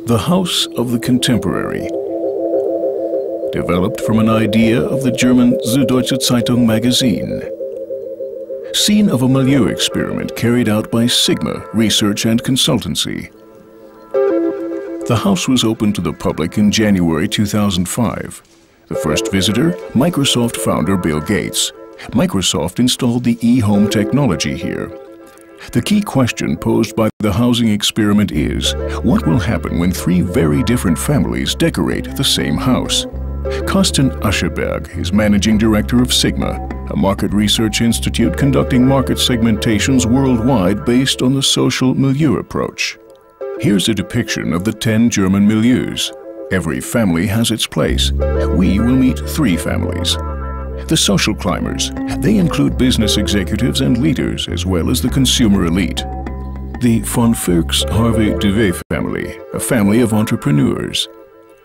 The House of the Contemporary. Developed from an idea of the German Süddeutsche Zeitung magazine. Scene of a milieu experiment carried out by Sigma Research and Consultancy. The house was opened to the public in January 2005. The first visitor, Microsoft founder Bill Gates. Microsoft installed the e-home technology here. The key question posed by the housing experiment is, what will happen when three very different families decorate the same house? Carsten Ascheberg is managing director of Sigma, a market research institute conducting market segmentations worldwide based on the social milieu approach. Here's a depiction of the 10 German milieus. Every family has its place. We will meet 3 families. The social climbers. They include business executives and leaders, as well as the consumer elite. The von Firks Harvey Duvet family, a family of entrepreneurs.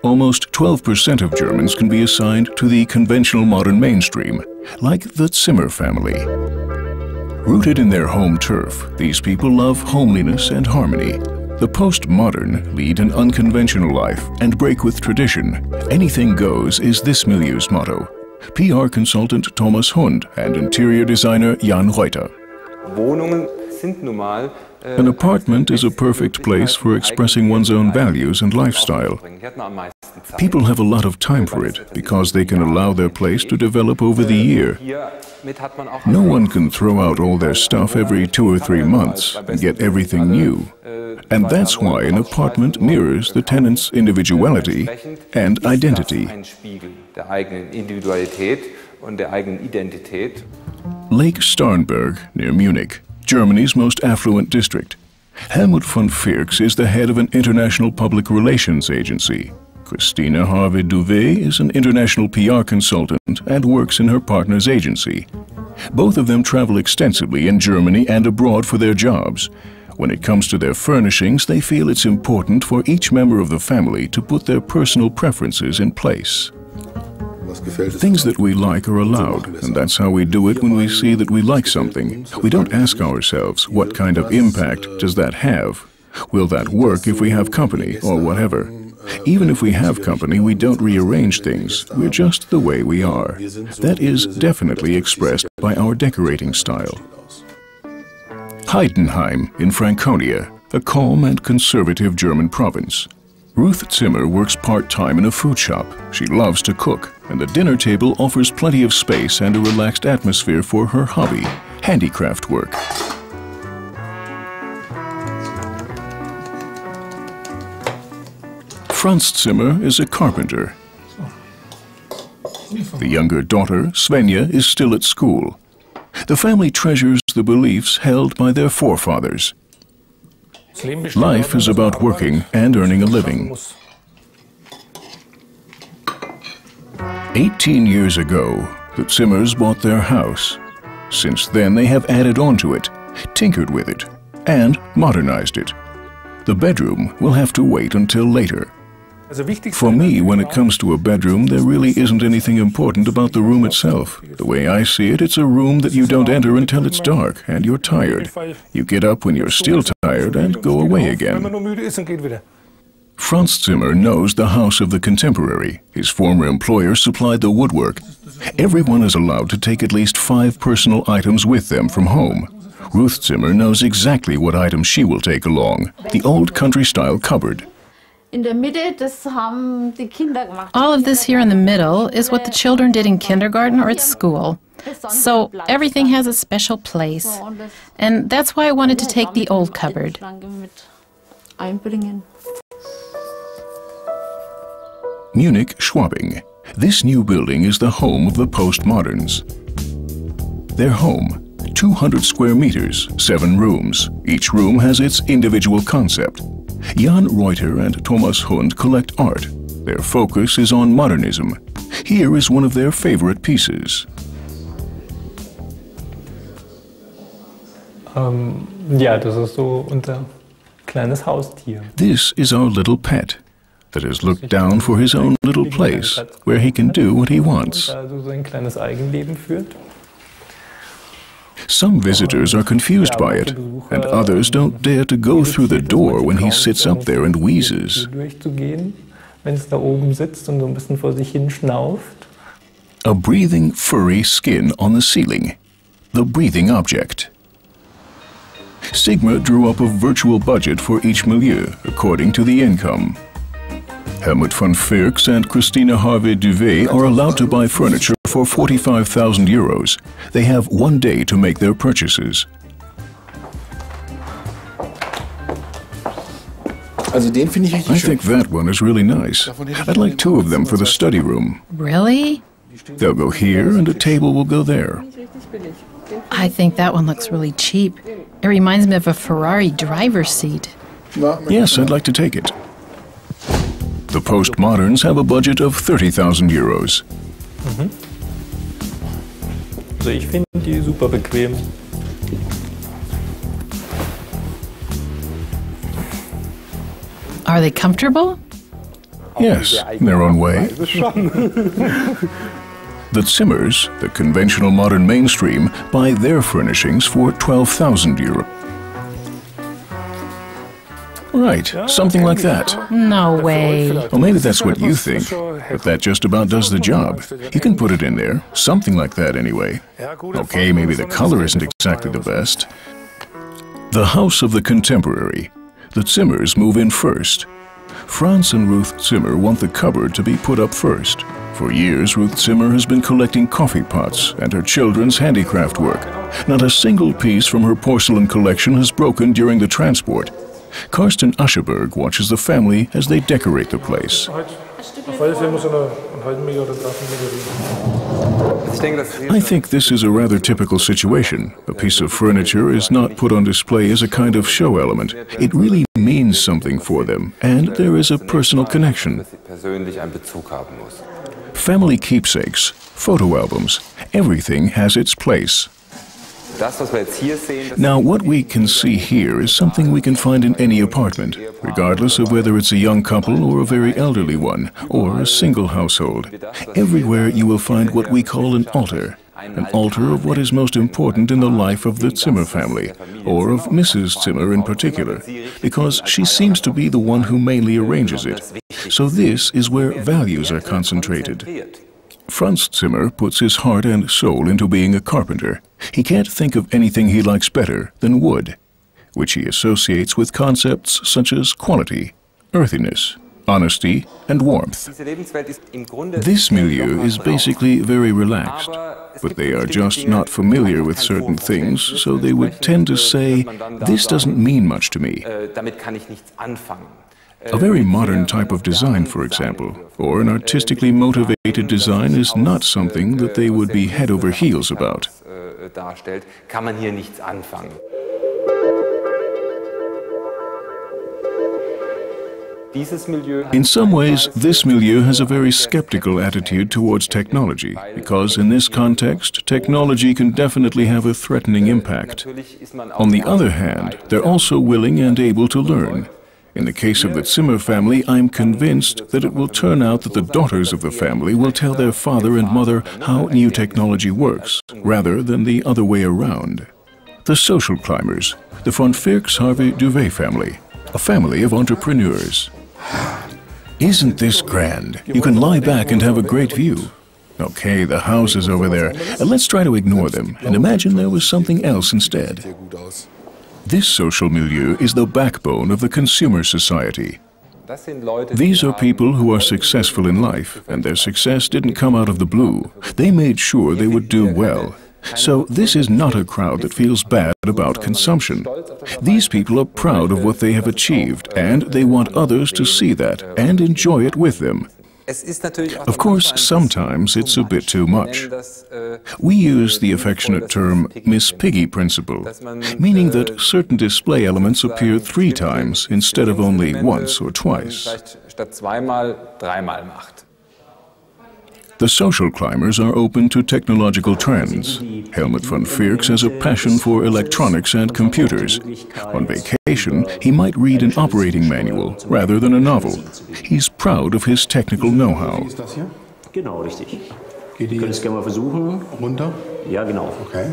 Almost 12% of Germans can be assigned to the conventional modern mainstream, like the Zimmer family. Rooted in their home turf, these people love homeliness and harmony. The postmodern lead an unconventional life and break with tradition. Anything goes is this milieu's motto. PR consultant Thomas Hund and interior designer Jan Reuter. An apartment is a perfect place for expressing one's own values and lifestyle. People have a lot of time for it because they can allow their place to develop over the year. No one can throw out all their stuff every 2 or 3 months and get everything new. And that's why an apartment mirrors the tenant's individuality and identity. Lake Starnberg, near Munich, Germany's most affluent district. Helmut von Firks is the head of an international public relations agency. Christina Harvey Duvet is an international PR consultant and works in her partner's agency. Both of them travel extensively in Germany and abroad for their jobs. When it comes to their furnishings, they feel it's important for each member of the family to put their personal preferences in place. Things that we like are allowed, and that's how we do it when we see that we like something. We don't ask ourselves, what kind of impact does that have? Will that work if we have company, or whatever? Even if we have company, we don't rearrange things. We're just the way we are. That is definitely expressed by our decorating style. Heidenheim in Franconia, a calm and conservative German province. Ruth Zimmer works part-time in a food shop. She loves to cook, and the dinner table offers plenty of space and a relaxed atmosphere for her hobby, handicraft work. Franz Zimmer is a carpenter. The younger daughter, Svenja, is still at school. The family treasures the beliefs held by their forefathers. Life is about working and earning a living. 18 years ago, the Zimmers bought their house. Since then, they have added on to it, tinkered with it, and modernized it. The bedroom will have to wait until later. For me, when it comes to a bedroom, there really isn't anything important about the room itself. The way I see it, it's a room that you don't enter until it's dark and you're tired. You get up when you're still tired and go away again. Franz Zimmer knows the House of the Contemporary. His former employer supplied the woodwork. Everyone is allowed to take at least 5 personal items with them from home. Ruth Zimmer knows exactly what items she will take along. The old country-style cupboard. All of this here in the middle is what the children did in kindergarten or at school. So everything has a special place. And that's why I wanted to take the old cupboard. Munich, Schwabing. This new building is the home of the postmoderns. Their home, 200 square meters, 7 rooms. Each room has its individual concept. Jan Reuter and Thomas Hund collect art. Their focus is on modernism. Here is one of their favorite pieces. Das ist so unser kleines Haustier. This is our little pet that has looked down for his own little place where he can do what he wants. So ein kleines Eigenleben führt. Some visitors are confused by it, and others don't dare to go through the door when he sits up there and wheezes. A breathing, furry skin on the ceiling. The breathing object. Sigma drew up a virtual budget for each milieu according to the income. Helmut von Firks and Christina Harvey-Duvet are allowed to buy furniture for 45,000 euros. They have 1 day to make their purchases. I think that one is really nice. I'd like 2 of them for the study room. Really? They'll go here and a table will go there. I think that one looks really cheap. It reminds me of a Ferrari driver's seat. Yes, I'd like to take it. The postmoderns have a budget of 30,000 euros. Also ich finde die super bequem. Are they comfortable? Yes, in their own way. The Zimmers, the conventional modern mainstream, buy their furnishings for 12,000 euros. Right, something like that. No way. Well, maybe that's what you think, but that just about does the job. You can put it in there, something like that anyway. Okay, maybe the color isn't exactly the best. The house of the contemporary. The Zimmers move in first. Franz and Ruth Zimmer want the cupboard to be put up first. For years, Ruth Zimmer has been collecting coffee pots and her children's handicraft work. Not a single piece from her porcelain collection has broken during the transport. Karsten Ascheberg watches the family as they decorate the place. I think this is a rather typical situation. A piece of furniture is not put on display as a kind of show element. It really means something for them, and there is a personal connection. Family keepsakes, photo albums, everything has its place. Now, what we can see here is something we can find in any apartment, regardless of whether it's a young couple or a very elderly one, or a single household. Everywhere you will find what we call an altar of what is most important in the life of the Zimmer family, or of Mrs. Zimmer in particular, because she seems to be the one who mainly arranges it. So this is where values are concentrated. Franz Zimmer puts his heart and soul into being a carpenter. He can't think of anything he likes better than wood, which he associates with concepts such as quality, earthiness, honesty, and warmth. This milieu is basically very relaxed, but they are just not familiar with certain things, so they would tend to say, "This doesn't mean much to me." A very modern type of design, for example, or an artistically motivated design is not something that they would be head over heels about. In some ways, this milieu has a very skeptical attitude towards technology, because in this context, technology can definitely have a threatening impact. On the other hand, they're also willing and able to learn. In the case of the Zimmer family, I'm convinced that it will turn out that the daughters of the family will tell their father and mother how new technology works, rather than the other way around. The social climbers, the von Firks Harvey-Duvet family, a family of entrepreneurs. Isn't this grand? You can lie back and have a great view. Okay, the house is over there. Let's try to ignore them and imagine there was something else instead. This social milieu is the backbone of the consumer society. These are people who are successful in life, and their success didn't come out of the blue. They made sure they would do well. So this is not a crowd that feels bad about consumption. These people are proud of what they have achieved, and they want others to see that and enjoy it with them. Of course, sometimes it's a bit too much. We use the affectionate term Miss Piggy principle, meaning that certain display elements appear 3 times instead of only once or twice. The social climbers are open to technological trends. Helmut von Firks has a passion for electronics and computers. On vacation, he might read an operating manual rather than a novel. He's proud of his technical know-how. Genau, richtig. Können es gerne mal versuchen. Runter? Ja, genau. Okay.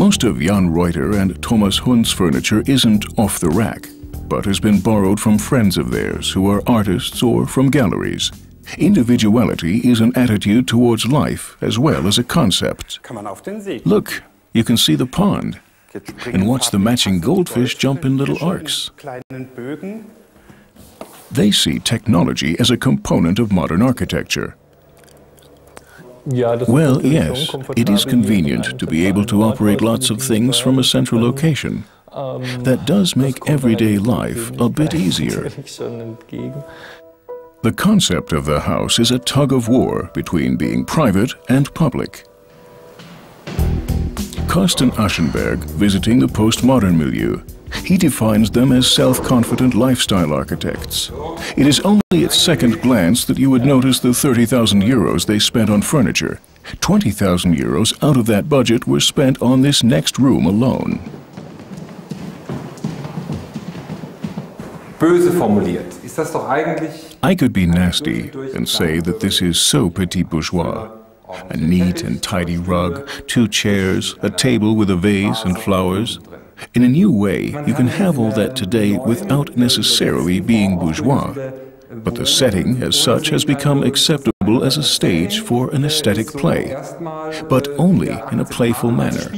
Most of Jan Reuter and Thomas Hund's furniture isn't off the rack, but has been borrowed from friends of theirs who are artists or from galleries. Individuality is an attitude towards life as well as a concept. Look, you can see the pond. And watch the matching goldfish jump in little arcs. They see technology as a component of modern architecture. Well, yes, it is convenient to be able to operate lots of things from a central location. That does make everyday life a bit easier. The concept of the house is a tug-of-war between being private and public. Carsten Aschenberg, visiting the postmodern milieu. He defines them as self-confident lifestyle architects. It is only at second glance that you would notice the 30,000 euros they spent on furniture. 20,000 euros out of that budget were spent on this next room alone. Böse formuliert. Ist das doch eigentlich... I could be nasty and say that this is so petit bourgeois. A neat and tidy rug, 2 chairs, a table with a vase and flowers. In a new way, you can have all that today without necessarily being bourgeois. But the setting as such has become acceptable as a stage for an aesthetic play, but only in a playful manner.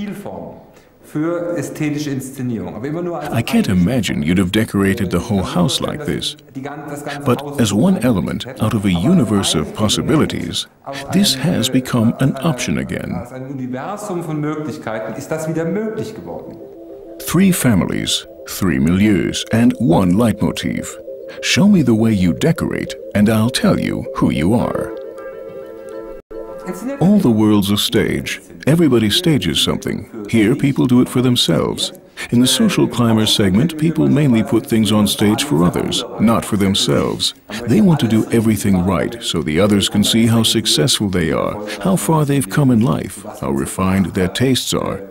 I can't imagine you'd have decorated the whole house like this. But as one element out of a universe of possibilities, this has become an option again. 3 families, 3 milieus, and 1 leitmotif. Show me the way you decorate, and I'll tell you who you are. All the world's a stage. Everybody stages something. Here, people do it for themselves. In the social climber segment, people mainly put things on stage for others, not for themselves. They want to do everything right, so the others can see how successful they are, how far they've come in life, how refined their tastes are.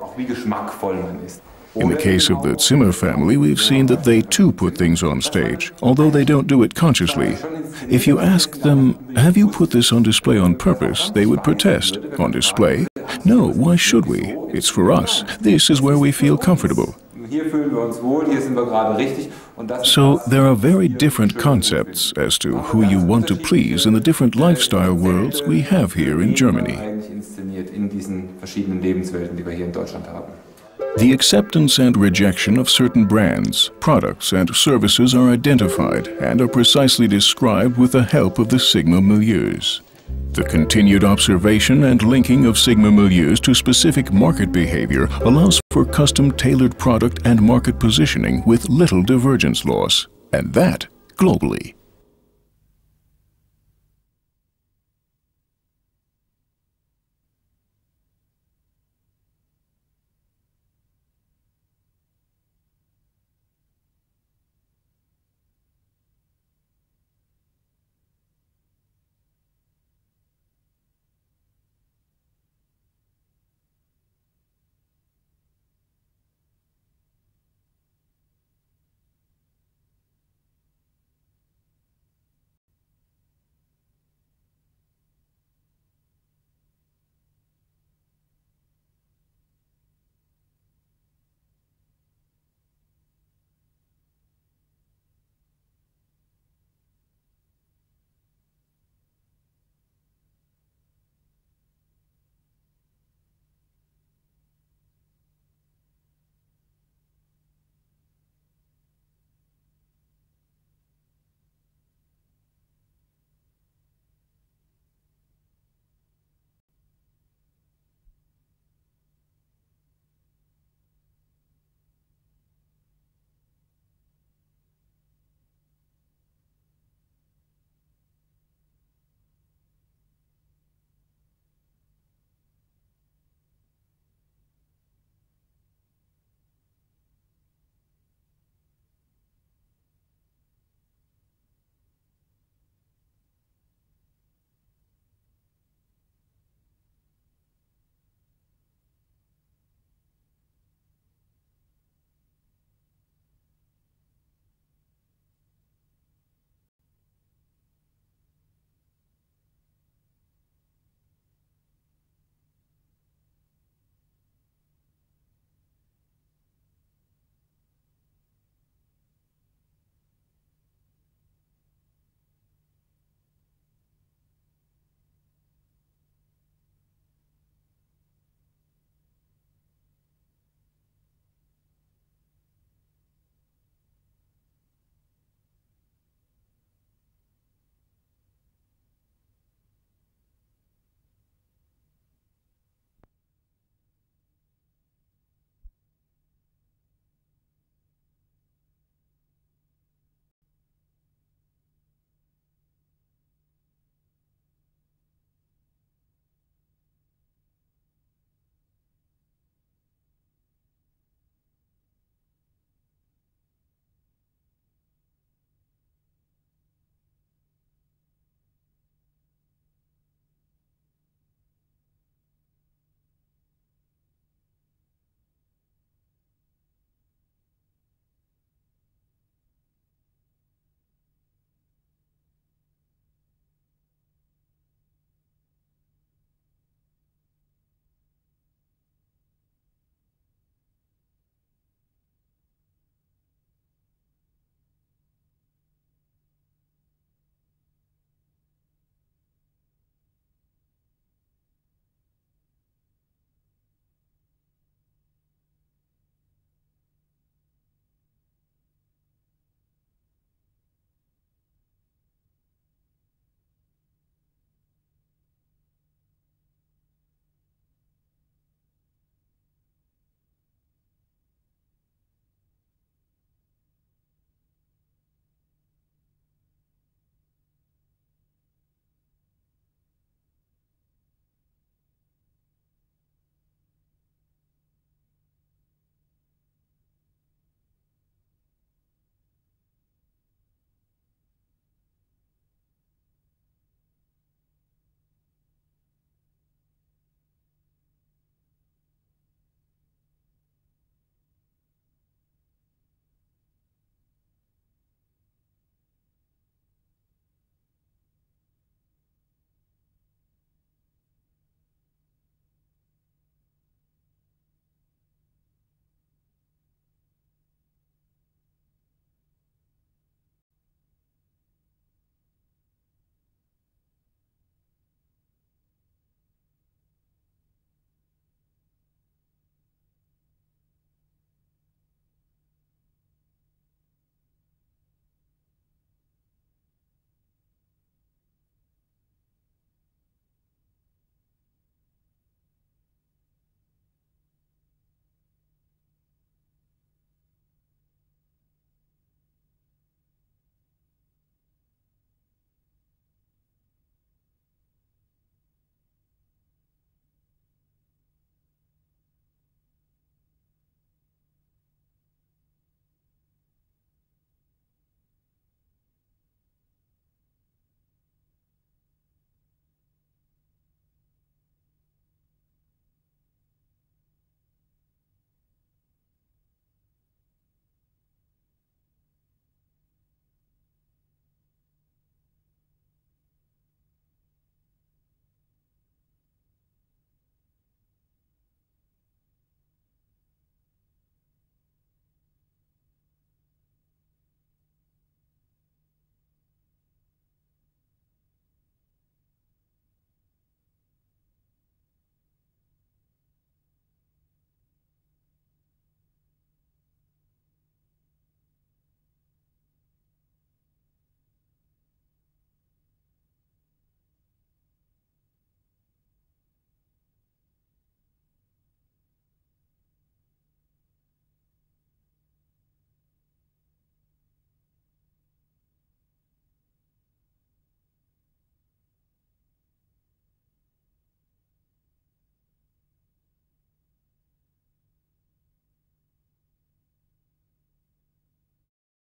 In the case of the Zimmer family, we've seen that they too put things on stage, although they don't do it consciously. If you ask them, have you put this on display on purpose, they would protest. On display? No, why should we? It's for us. This is where we feel comfortable. So there are very different concepts as to who you want to please in the different lifestyle worlds we have here in Germany. The acceptance and rejection of certain brands, products and services are identified and are precisely described with the help of the Sigma milieus. The continued observation and linking of Sigma milieus to specific market behavior allows for custom-tailored product and market positioning with little divergence loss, and that globally.